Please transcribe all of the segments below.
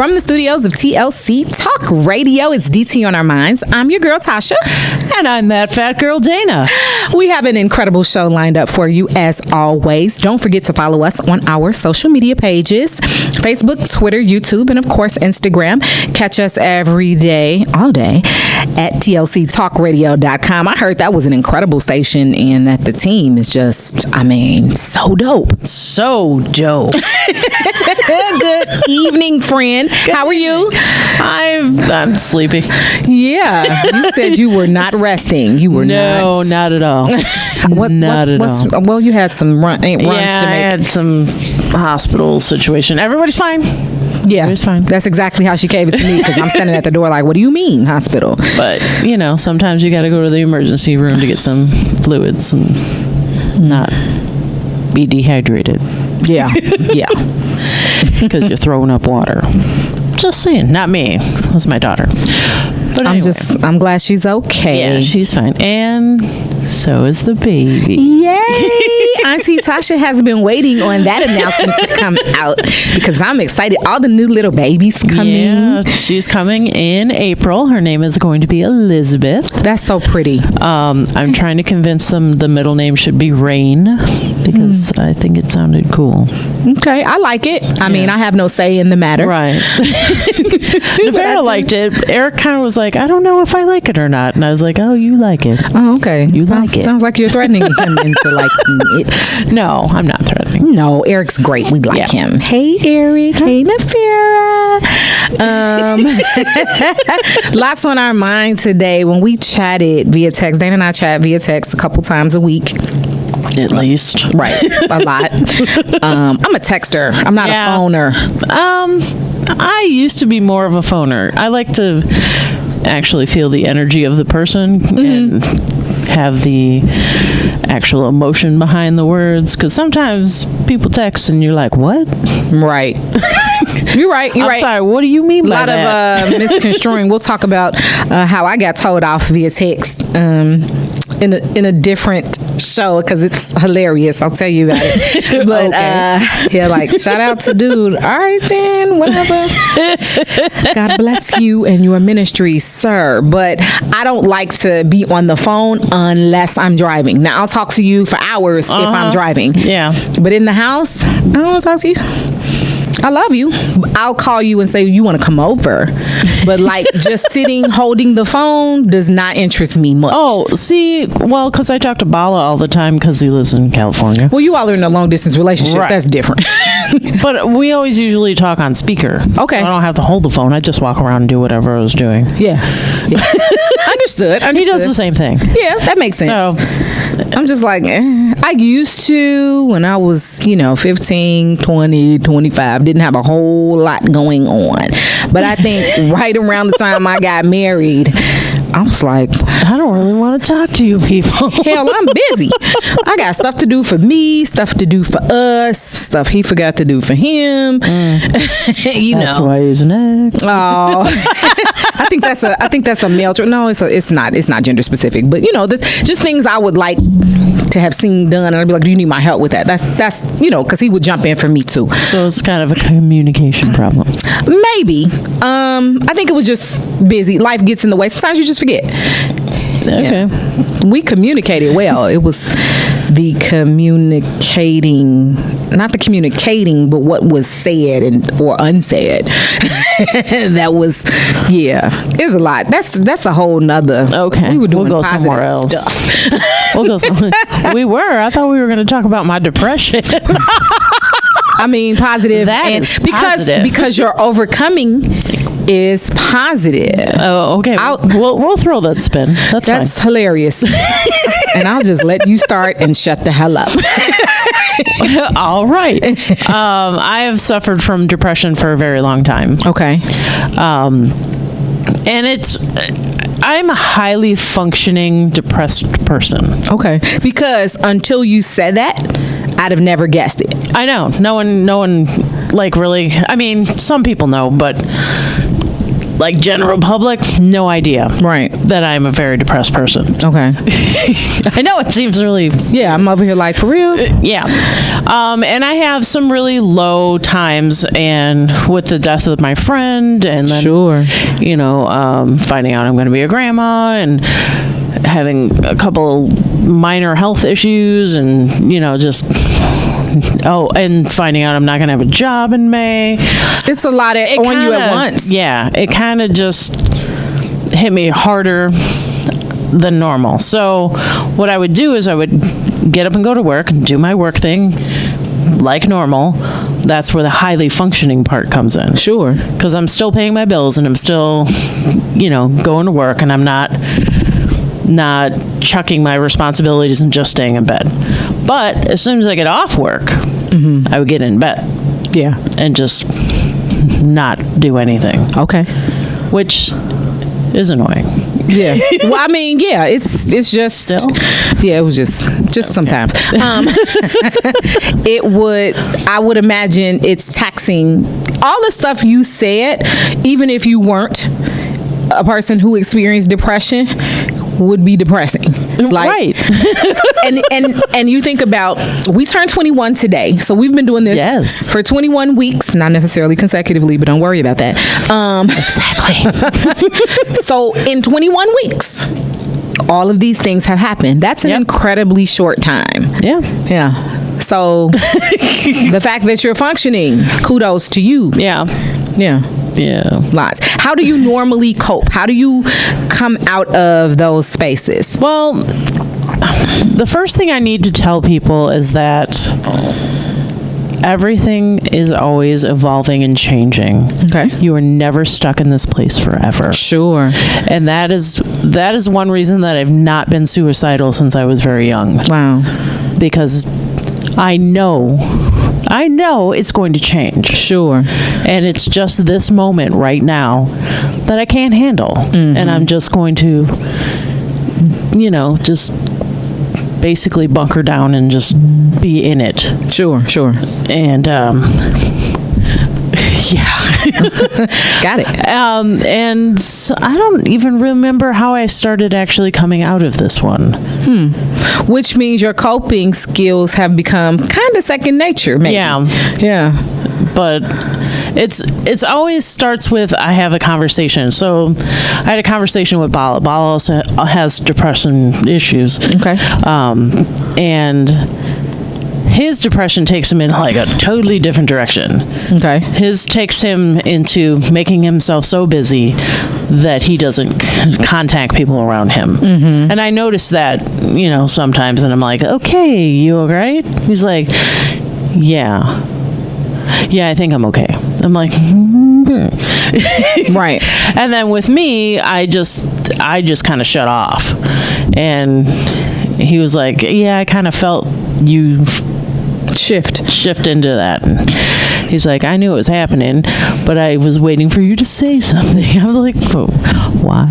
From the studios of TLC Talk Radio, it's DT on our minds. I'm your girl, Tasha. And I'm that fat girl, Dana. We have an incredible show lined up for you as always. Don't forget to follow us on our social media pages, Facebook, Twitter, YouTube, and of course, Instagram. Catch us every day, all day, at tlctalkradio.com. I heard that was an incredible station and that the team is just, so dope. So dope. Good evening, friend. Good. How are you? I'm sleepy. Yeah. You said you were not resting. You were not at all. Not at all. Well, you had some runs to make. I had some hospital situation. Everybody's fine. Yeah, it's fine. That's exactly how she gave it to me because I'm standing at the door like, what do you mean hospital? But, sometimes you got to go to the emergency room to get some fluids and not be dehydrated. Yeah, yeah. Because you're throwing up water. Just saying. Not me. It was my daughter. But anyway. I'm glad she's okay. Yeah, she's fine. And so is the baby. Yay! Auntie Tasha has been waiting on that announcement to come out because I'm excited. All the new little babies coming. Yeah, she's coming in April. Her name is going to be Elizabeth. That's so pretty. I'm trying to convince them the middle name should be Rain because I think it sounded cool. Okay, I like it. I mean, I have no say in the matter. Right. Nevera liked it. Eric kind of was like, I don't know if I like it or not. And I was like, oh, you like it. Oh, okay. Like it. Sounds like you're threatening him into liking it. No, I'm not threatening. No, Eric's great. We like him. Hey, Eric. Hey, Nevera. Lots on our mind today. When we chatted via text, Dana and I chat via text a couple times a week. At least. Right. A lot. I'm a texter. I'm not a phoner. I used to be more of a phoner. I like to actually feel the energy of the person and have the actual emotion behind the words. Because sometimes people text and you're like, what? Right. You're right. You're right. Sorry, what do you mean by that? A lot of misconstruing. We'll talk about how I got told off via text in a different show because it's hilarious. I'll tell you about it. But like shout out to dude. All right, then, whatever. God bless you and your ministry, sir. But I don't like to be on the phone unless I'm driving. Now I'll talk to you for hours if I'm driving. Yeah. But in the house, I don't want to talk to you. I love you. I'll call you and say you want to come over. But like just sitting holding the phone does not interest me much. Oh, see, well, because I talk to Bala all the time because he lives in California. Well, you all are in a long distance relationship. Right. That's different. But we always usually talk on speaker. Okay. So I don't have to hold the phone. I just walk around and do whatever I was doing. Yeah. Understood. He does the same thing. Yeah, that makes sense. So I'm just like, I used to when I was, 15, 20, 25, didn't have a whole lot going on. But I think right around the time I got married, I was like, I don't really want to talk to you people. Hell, I'm busy. I got stuff to do for me, stuff to do for us, stuff he forgot to do for him. That's why he's an ex. Oh, I think that's a male trait. No, it's not gender specific, but this just things I would like to have seen done, and I'd be like, do you need my help with that? That's because he would jump in for me too. So it's kind of a communication problem. Maybe. I think it was just busy. Life gets in the way. Sometimes you just forget. Okay. Yeah. We communicated well. It was the communicating, not the communicating, but what was said or unsaid. That was, it's a lot. That's a whole nother. Okay. We were doing we'll go positive somewhere else. stuff. We'll go somewhere. We were. I thought we were going to talk about my depression. I mean, positive. That is positive. Because you're overcoming is positive. Oh, okay. We'll throw that spin. That's fine. Hilarious. And I'll just let you start and shut the hell up. All right. I have suffered from depression for a very long time. Okay. And I'm a highly functioning depressed person. Okay. Because until you said that, I'd have never guessed it. I know. No one like really, I mean, some people know, but like general public, no idea. Right. That I'm a very depressed person. Okay. I know it seems really. Yeah, I'm over here like, for real? Yeah. And I have some really low times, and with the death of my friend, and then, Sure. you know, finding out I'm going to be a grandma, and having a couple minor health issues, and, you know, just, and finding out I'm not going to have a job in May. It's a lot on you at once. Yeah. It kind of just hit me harder than normal. So what I would do is I would get up and go to work and do my work thing like normal. That's where the highly functioning part comes in. Sure. Because I'm still paying my bills, and I'm still, you know, going to work, and I'm not chucking my responsibilities and just staying in bed. But as soon as I get off work, I would get in bed. Yeah. And just not do anything. Okay. Which is annoying. Yeah. Well, I mean, yeah, it's just Still? Yeah, it was just sometimes. I would imagine it's taxing all the stuff you said, even if you weren't a person who experienced depression, would be depressing. Right. and you think about, we turned 21 today, so we've been doing this for 21 weeks, not necessarily consecutively, but don't worry about that. Exactly. So in 21 weeks, all of these things have happened. That's an incredibly short time. Yeah. Yeah. So the fact that you're functioning, kudos to you. Yeah. Yeah. Yeah. Lots. How do you normally cope? How do you come out of those spaces? Well, the first thing I need to tell people is that everything is always evolving and changing. Okay. You are never stuck in this place forever. Sure. And that is one reason that I've not been suicidal since I was very young. Wow. Because I know it's going to change. Sure. And it's just this moment right now that I can't handle. And I'm just going to, you know, just basically bunker down and just be in it. Sure. And, yeah. Got it. And I don't even remember how I started actually coming out of this one. Which means your coping skills have become kind of second nature, maybe. Yeah. But it's always starts with, I have a conversation. So I had a conversation with Bala. Bala also has depression issues. Okay. And his depression takes him in like a totally different direction. Okay. His takes him into making himself so busy that he doesn't contact people around him. And I notice that, you know, sometimes, and I'm like, okay, you all right? He's like, yeah, I think I'm okay. I'm like, Right. And then with me, I just kind of shut off. And he was like, yeah, I kind of felt you shift into that. And he's like, I knew it was happening, but I was waiting for you to say something. I'm like, why?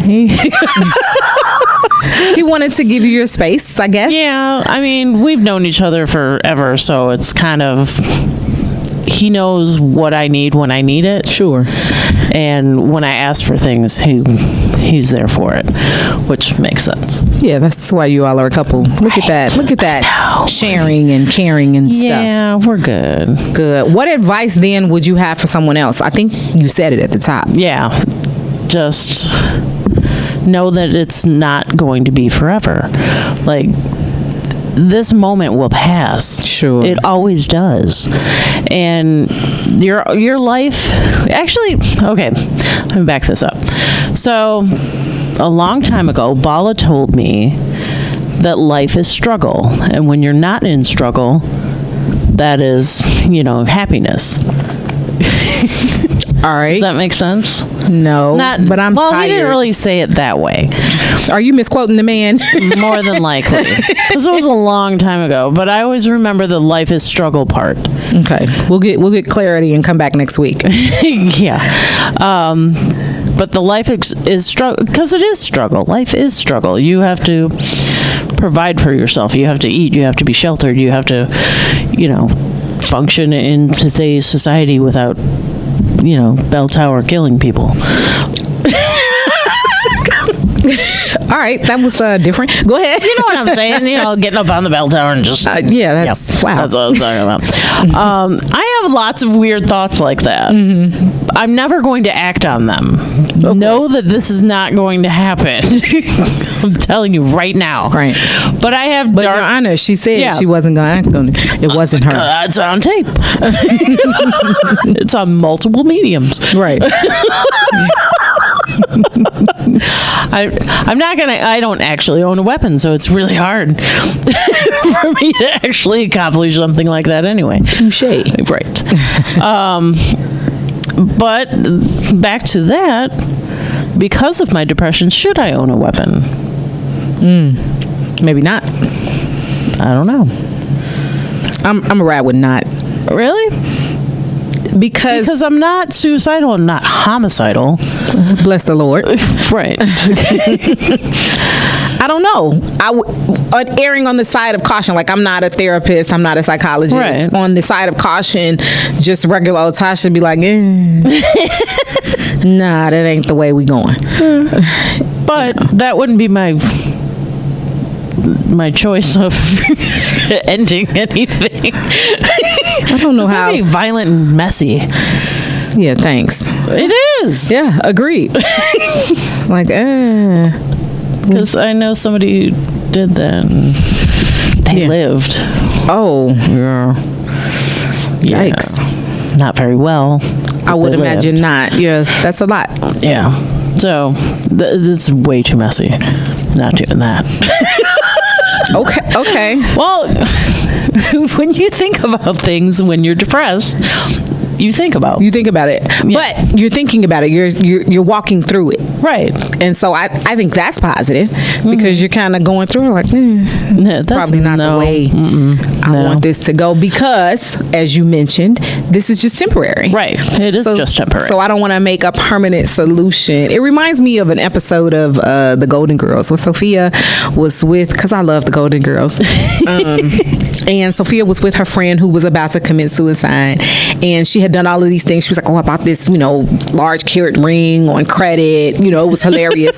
He wanted to give you your space, I guess. Yeah, I mean, we've known each other forever, so it's kind of, he knows what I need when I need it. Sure. And when I ask for things, he's there for it, which makes sense. Yeah, that's why you all are a couple. Look at that sharing and caring and stuff. Yeah, we're good. Good. What advice then would you have for someone else? I think you said it at the top. Yeah, just know that it's not going to be forever. Like, this moment will pass. Sure. It always does. And your life, actually, okay, let me back this up. So, a long time ago, Bala told me that life is struggle. And when you're not in struggle, that is, you know, happiness. All right. Does that make sense? No, but I'm well, tired. He didn't really say it that way. Are you misquoting the man? More than likely. This was a long time ago, but I always remember the life is struggle part. Okay. We'll get clarity and come back next week. Yeah. But the life is struggle, because it is struggle. Life is struggle. You have to provide for yourself. You have to eat. You have to be sheltered. You have to, you know, function in today's society without, you know, bell tower killing people. All right, that was different. Go ahead. You know what I'm saying? Getting up on the bell tower and just... yeah, that's wow. That's what I was talking about. I have lots of weird thoughts like that. I'm never going to act on them. Know that this is not going to happen. I'm telling you right now. Right. But I have But Your Honor, she said she wasn't going to act on it. It wasn't her. It's on tape. It's on multiple mediums. Right. I'm not gonna. I don't actually own a weapon, so it's really hard for me to actually accomplish something like that. Anyway, Touche. Right. But back to that. Because of my depression, should I own a weapon? Maybe not. I don't know. I'm a ride with not. Really? Because I'm not suicidal and not homicidal. Bless the Lord. Right. I don't know. Erring on the side of caution. Like, I'm not a therapist. I'm not a psychologist. Right. On the side of caution, just regular old Tasha be like, nah, that ain't the way we going. But that wouldn't be my choice of ending anything. I don't know how. It's violent and messy. Yeah, thanks. It is. Yeah, agreed. Like, because I know somebody who did that and they lived. Oh, Yeah. yikes. Not very well. I would they imagine lived. not. Yeah, that's a lot. Yeah. So it's way too messy. Not doing that. Okay. Well, when you think about things when you're depressed, you think about it, but you're thinking about it. You're walking through it, right. and so I think that's positive because you're kind of going through it like, that's probably not the way I want this to go, because as you mentioned, this is just temporary. Right. It is just temporary. So I don't want to make a permanent solution. It reminds me of an episode of the Golden Girls where Sophia was with, because I love the Golden Girls, and Sophia was with her friend who was about to commit suicide, and she had done all of these things. She was like, I bought this, large carat ring on credit. It was hilarious.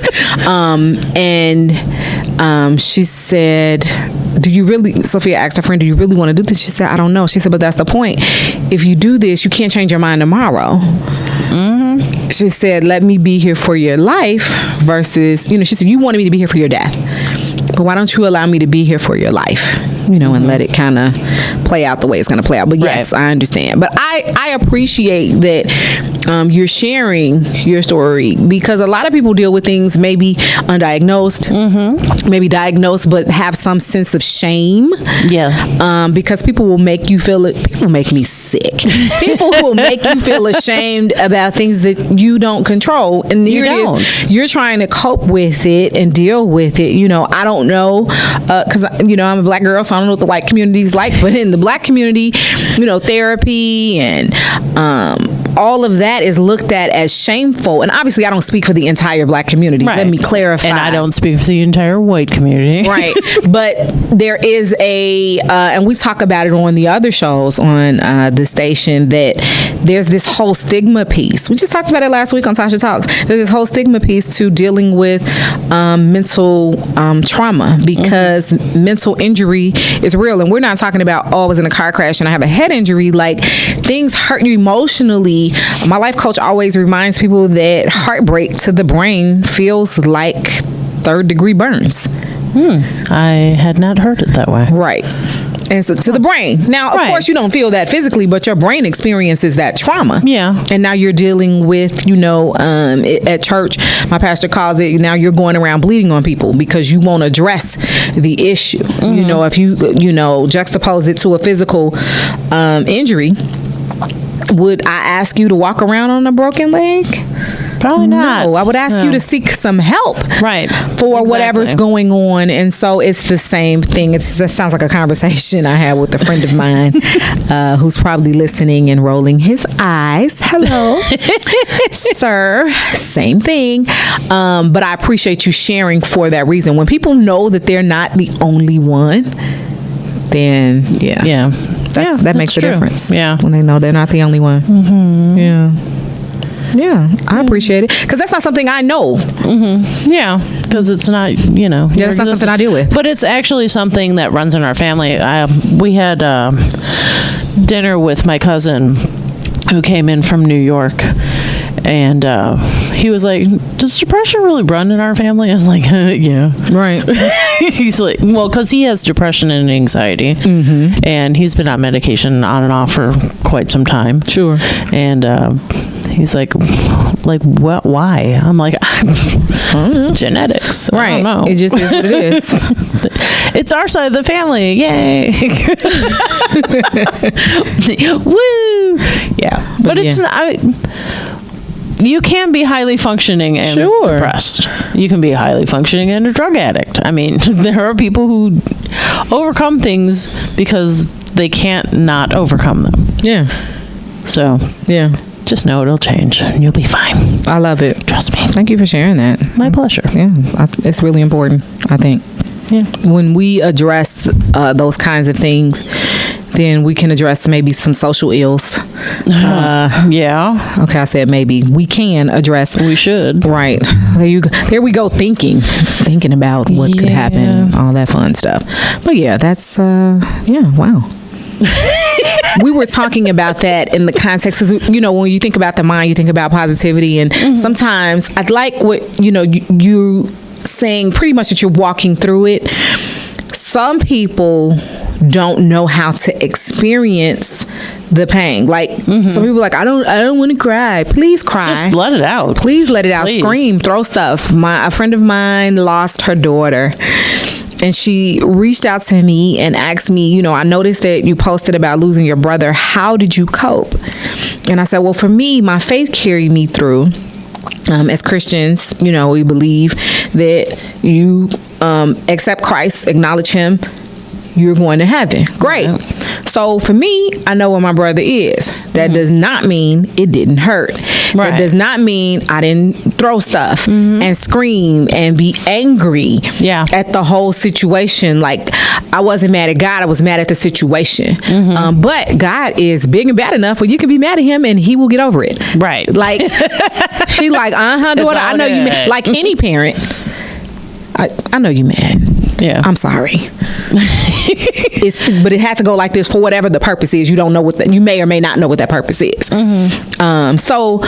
She said, Sophia asked her friend, do you really want to do this? She said, I don't know. She said, but that's the point. If you do this, you can't change your mind tomorrow. She said, let me be here for your life versus, she said, you wanted me to be here for your death, but why don't you allow me to be here for your life? And let it kind of play out the way it's going to play out. But yes, I understand. But I appreciate that you're sharing your story, because a lot of people deal with things maybe undiagnosed, maybe diagnosed, but have some sense of shame. Yeah. Because people will make you feel it. People make me sick. People will make you feel ashamed about things that you don't control. And here it is. You're trying to cope with it and deal with it. I don't know, because, I'm a black girl, so I don't know what the white community is like, but in the black community, therapy and all of that is looked at as shameful. And obviously I don't speak for the entire black community. Right. Let me clarify. And I don't speak for the entire white community. Right. But there is and we talk about it on the other shows on the station, that there's this whole stigma piece. We just talked about it last week on Tasha Talks. There's this whole stigma piece to dealing with mental trauma, because mental injury is real. And we're not talking about, I was in a car crash and I have a head injury. Like, things hurt you emotionally. My life coach always reminds people that heartbreak to the brain feels like 3rd-degree burns. I had not heard it that way. Right. And so to the brain. Now, of course, you don't feel that physically, but your brain experiences that trauma. Yeah. And now you're dealing with, at church, my pastor calls it, now you're going around bleeding on people because you won't address the issue. If you, juxtapose it to a physical injury, would I ask you to walk around on a broken leg? Probably not. No, I would ask you to seek some help, for whatever's going on. And so it's the same thing. It sounds like a conversation I had with a friend of mine who's probably listening and rolling his eyes. Hello, sir. Same thing. But I appreciate you sharing for that reason. When people know that they're not the only one, then that makes a difference. Yeah, when they know they're not the only one. Yeah. Yeah, I appreciate it because that's not something I know. Yeah, because it's not, Yeah, that's not something I deal with. But it's actually something that runs in our family. We had dinner with my cousin who came in from New York, and he was like, does depression really run in our family? I was like, yeah. Right. He's like, well, because he has depression and anxiety, and he's been on medication on and off for quite some time. Sure. And he's like, what? Why? I'm like, genetics. Right. I don't know. It just is what it is. It's our side of the family. Yay. Woo. Yeah. But it's not. You can be highly functioning and depressed. You can be highly functioning and a drug addict. I mean, there are people who overcome things because they can't not overcome them. Yeah. So, yeah. Just know it'll change and you'll be fine. I love it. Trust me. Thank you for sharing that. My pleasure. Yeah. It's really important, I think. Yeah. When we address those kinds of things, then we can address maybe some social ills. Yeah. Okay, I said maybe. We can address. We should. Right. There you go. There we go. Thinking about what could happen, all that fun stuff. But yeah, that's wow. We were talking about that in the context of, when you think about the mind, you think about positivity, and sometimes I'd like what you saying pretty much that you're walking through it. Some people don't know how to experience the pain. Like some people are like, I don't want to cry. Please cry. Just let it out. Please let it out. Please. Scream, throw stuff. A friend of mine lost her daughter, and she reached out to me and asked me, I noticed that you posted about losing your brother. How did you cope? And I said, well, for me, my faith carried me through. As Christians, we believe that you accept Christ, acknowledge him, you're going to heaven. Great. Right. So for me, I know where my brother is. That does not mean it didn't hurt. Right. That does not mean I didn't throw stuff and scream and be angry at the whole situation. Like, I wasn't mad at God. I was mad at the situation. But God is big and bad enough where you can be mad at him and he will get over it. Right. Like, he like, daughter, I know you mad. Like any parent, I know you mad. Yeah. I'm sorry. But it had to go like this for whatever the purpose is. You don't know you may or may not know what that purpose is. So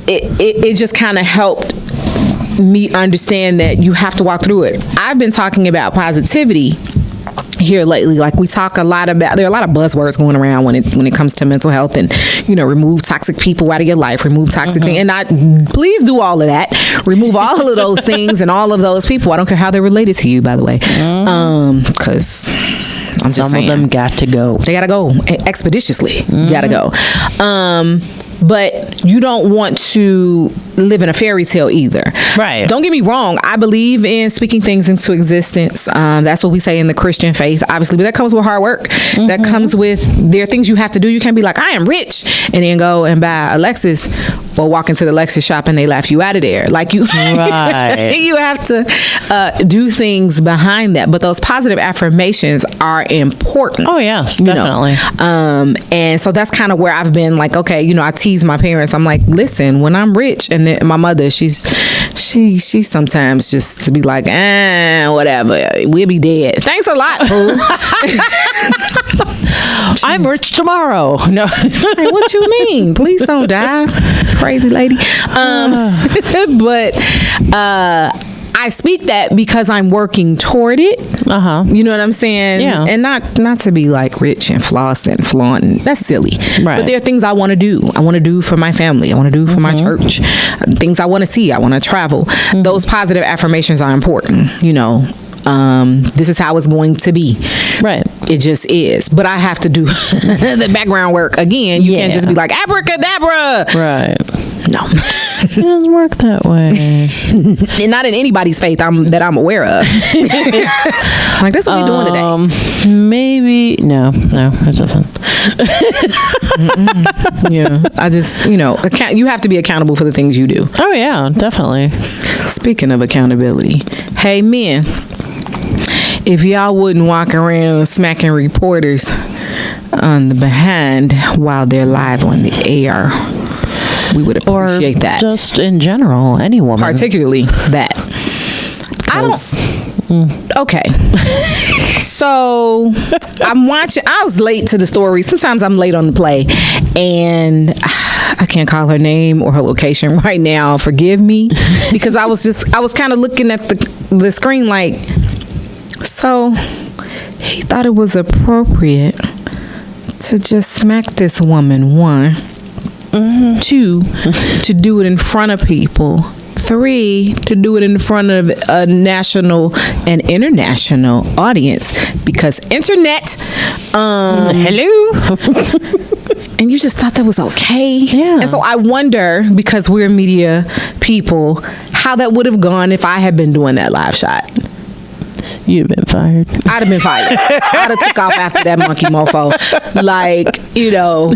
it just kind of helped me understand that you have to walk through it. I've been talking about positivity here lately. Like, we talk a lot about, there are a lot of buzzwords going around when it comes to mental health, and remove toxic people out of your life, remove toxic things, and please do all of that. Remove all of those things and all of those people. I don't care how they're related to you, by the way, because some of them got to go. They gotta go expeditiously. Gotta go. But you don't want to live in a fairy tale either. Right. Don't get me wrong. I believe in speaking things into existence. That's what we say in the Christian faith, obviously. But that comes with hard work. That comes with, there are things you have to do. You can't be like, I am rich, and then go and buy a Lexus, or walk into the Lexus shop and they laugh you out of there. Like, you, you have to do things behind that. But those positive affirmations are important. Oh, yes, definitely. And so that's kind of where I've been like, okay, I tease my parents. I'm like, listen, when I'm rich, and then my mother, she sometimes just to be like, whatever, we'll be dead. Thanks a lot, boo. I'm rich tomorrow. No. Hey, what you mean? Please don't die, crazy lady. But I speak that because I'm working toward it. You know what I'm saying? Yeah. And not to be like rich and floss and flaunting. That's silly. Right. But there are things I want to do. I want to do for my family. I want to do for my church. Things I want to see. I want to travel. Those positive affirmations are important. This is how it's going to be. Right. It just is. But I have to do the background work. Again, you can't just be like, abracadabra. Right. No. It doesn't work that way. And not in anybody's faith that I'm aware of. Like, that's what we're doing today. Maybe. No, it doesn't. Yeah. I just, you have to be accountable for the things you do. Oh, yeah, definitely. Speaking of accountability, hey, men, if y'all wouldn't walk around smacking reporters on the behind while they're live on the air, we would Or appreciate that. just in general, any woman. Particularly that. I don't. Okay. So I'm watching. I was late to the story. Sometimes I'm late on the play, and I can't call her name or her location right now. Forgive me, because I was kind of looking at the screen like. So he thought it was appropriate to just smack this woman. 1, 2, to do it in front of people. 3, to do it in front of a national and international audience, because internet. Hello. And you just thought that was okay. Yeah. And so I wonder, because we're media people, how that would have gone if I had been doing that live shot. You'd have been fired. I'd have been fired. I'd have took off after that monkey mofo. Like, you know,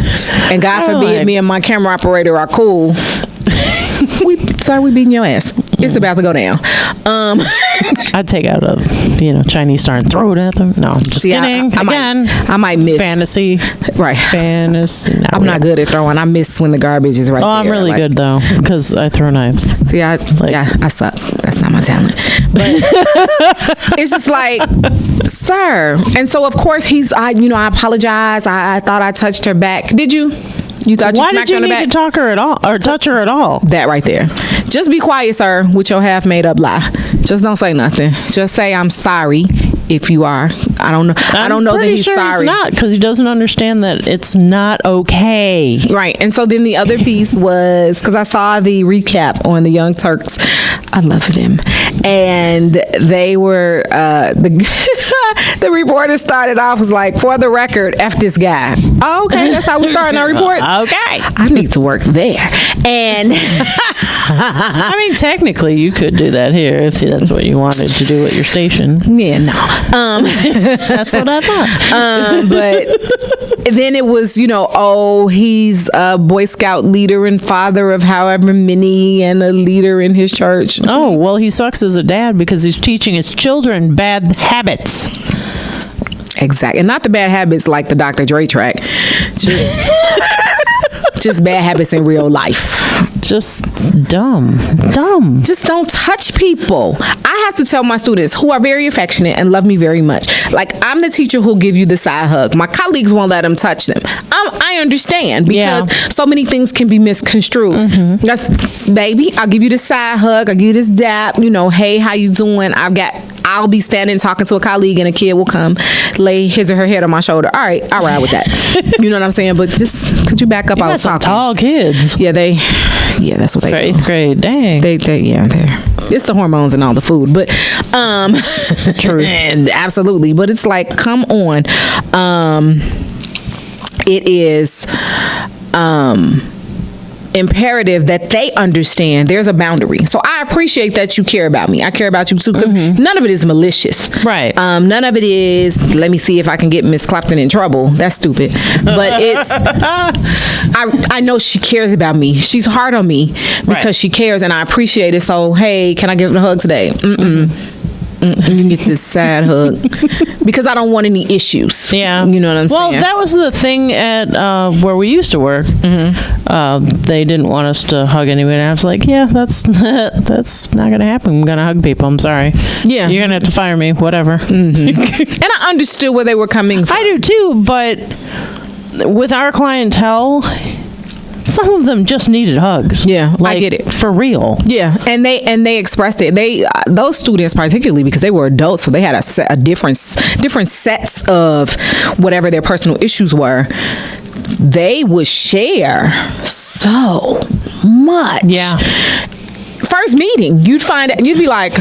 and God forbid me and my camera operator are cool. We beating your ass. It's about to go down. I'd take out a Chinese star and throw it at them. No, I'm just kidding. I might miss fantasy. Right. Fantasy. I'm not good at throwing. I miss when the garbage is right there. I'm really good though, because I throw knives. See, I suck. That's not my talent. But it's just like, sir. And so of course I apologize. I thought I touched her back. Did you? You thought you smacked her on the back? Why did you need to talk her at all or touch her at all? That right there. Just be quiet, sir, with your half made up lie. Just don't say nothing. Just say I'm sorry if you are. I don't know that he's sorry. He's not, because he doesn't understand that it's not okay. Right. And so then the other piece was, because I saw the recap on the Young Turks. I love them. And they were the reporter started off was like, for the record, F this guy. Oh, okay, that's how we starting our reports. Okay. I need to work there. And I mean, technically you could do that here if that's what you wanted to do at your station. Yeah, no. That's what I thought. But then it was, he's a Boy Scout leader and father of however many and a leader in his church. Oh, well, he sucks as a dad because he's teaching his children bad habits. Exactly. And not the bad habits like the Dr. Dre track. Just bad habits in real life. Just dumb. Just don't touch people. I have to tell my students, who are very affectionate and love me very much, like, I'm the teacher who'll give you the side hug. My colleagues won't let them touch them. I understand, because so many things can be misconstrued. Mm-hmm. That's, baby, I'll give you the side hug. I'll give you this dap. Hey, how you doing? I'll be standing talking to a colleague, and a kid will come lay his or her head on my shoulder. All right, I'll ride with that. You know what I'm saying? But just, could you back up? I was talking. Tall kids. Yeah, that's what they do. 8th grade. Dang. They're it's the hormones and all the food, but truth. Absolutely. But it's like, come on. It is imperative that they understand there's a boundary. So I appreciate that you care about me. I care about you too, because none of it is malicious. Right. None of it is, let me see if I can get Miss Clapton in trouble. That's stupid. But it's, I know she cares about me. She's hard on me because she cares, and I appreciate it. So, hey, can I give her a hug today? You can get this sad hug, because I don't want any issues. Yeah. You know what I'm saying? Well, that was the thing at where we used to work. They didn't want us to hug anyone. I was like, yeah, that's not going to happen. I'm going to hug people. I'm sorry. Yeah. You're going to have to fire me, whatever. And I understood where they were coming from. I do too, but with our clientele, some of them just needed hugs. Yeah, I get it. For real. Yeah, and they expressed it. Those students particularly, because they were adults, so they had a different sets of whatever their personal issues were. They would share so much. Yeah. First meeting, you'd be like,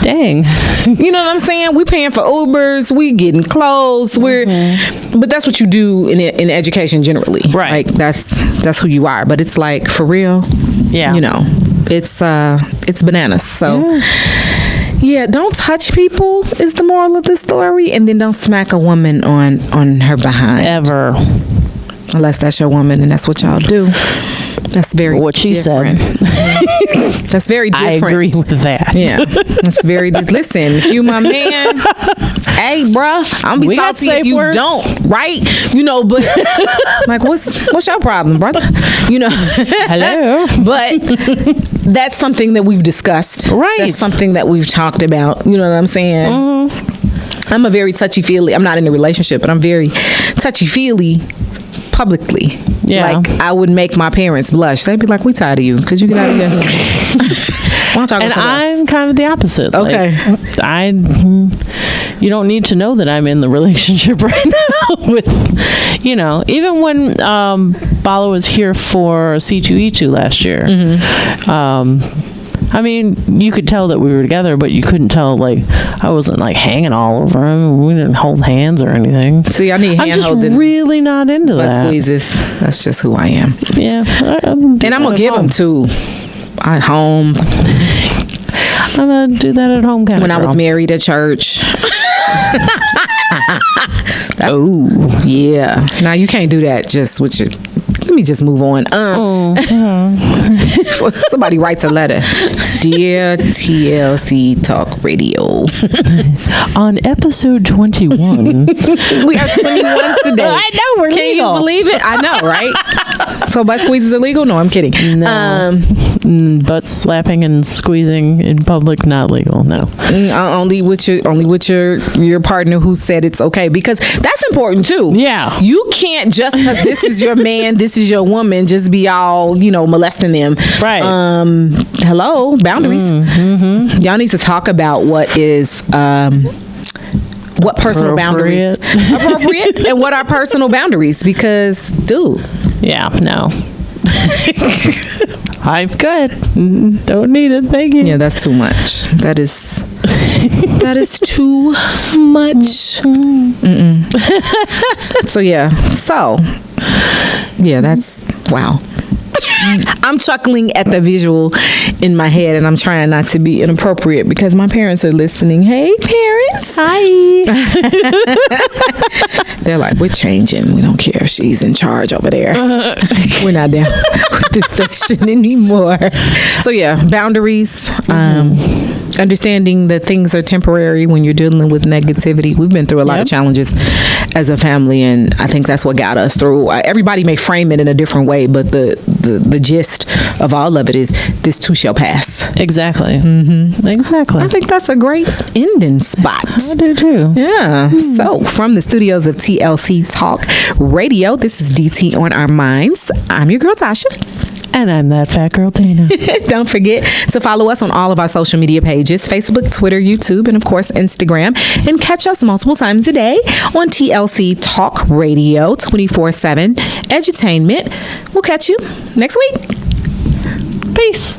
dang. You know what I'm saying? We paying for Ubers, we getting clothes, but that's what you do in education generally. Right. Like that's who you are. But it's like, for real, yeah. It's bananas. So yeah, don't touch people is the moral of the story, and then don't smack a woman on her behind. Ever. Unless that's your woman and that's what y'all do. That's very what she different. said. That's very different. I agree with that. Yeah, that's very. Listen, if you my man, hey, bruh, I'm gonna be salty if you don't, right? But like, what's your problem, brother? Hello. But that's something that we've discussed. Right. That's something that we've talked about. You know what I'm saying? Mm-hmm. I'm a very touchy-feely. I'm not in a relationship, but I'm very touchy-feely publicly. Yeah. Like, I would make my parents blush. They'd be like, we tired of you. Could you get out of here? Why don't y'all go And somewhere else? I'm kind of the opposite. Okay. You don't need to know that I'm in the relationship right now with, even when Bala was here for C2E2 last year. Mm-hmm. I mean, you could tell that we were together, but you couldn't tell, like, I wasn't, like, hanging all over him. We didn't hold hands or anything. See, I need hand I'm holding. just really not into that. Squeezes. That's just who I am. Yeah. And I'm going to give them too. At home. I'm going to do that at home, kind when of I was married at church. Oh. Yeah. Now, you can't do that just with your... Let me just move on. Somebody writes a letter. Dear TLC Talk Radio. On episode 21. We are 21 today. I know, we're Can legal. you believe it? I know, right? So butt squeeze is illegal? No, I'm kidding. No. Butt slapping and squeezing in public, not legal. No. Only with your partner who said it's okay, because that's important too. Yeah. You can't just because this is your man, this is your woman, just be all molesting them. Right. Hello, boundaries. Mm-hmm. Y'all need to talk about what is what personal boundaries appropriate and what are personal boundaries, because dude. Yeah. No. I'm good. Don't need it. Thank you. Yeah, that's too much. That is too much. So yeah, that's wow. I'm chuckling at the visual in my head, and I'm trying not to be inappropriate because my parents are listening. Hey, parents. Hi. They're like, we're changing. We don't care if she's in charge over there. We're not down with this station anymore. So yeah, boundaries. Understanding that things are temporary when you're dealing with negativity. We've been through a lot of challenges as a family, and I think that's what got us through. Everybody may frame it in a different way, but the gist of all of it is this too shall pass. Exactly. Mm-hmm. Exactly. I think that's a great ending spot. I do too. Yeah. So from the studios of TLC Talk Radio, this is DT on Our Minds. I'm your girl Tasha. And I'm that fat girl Tina. Don't forget to follow us on all of our social media pages: Facebook, Twitter, YouTube, and of course Instagram. And catch us multiple times a day on TLC Talk Radio 24/7 Edutainment. We'll catch you next week. Peace.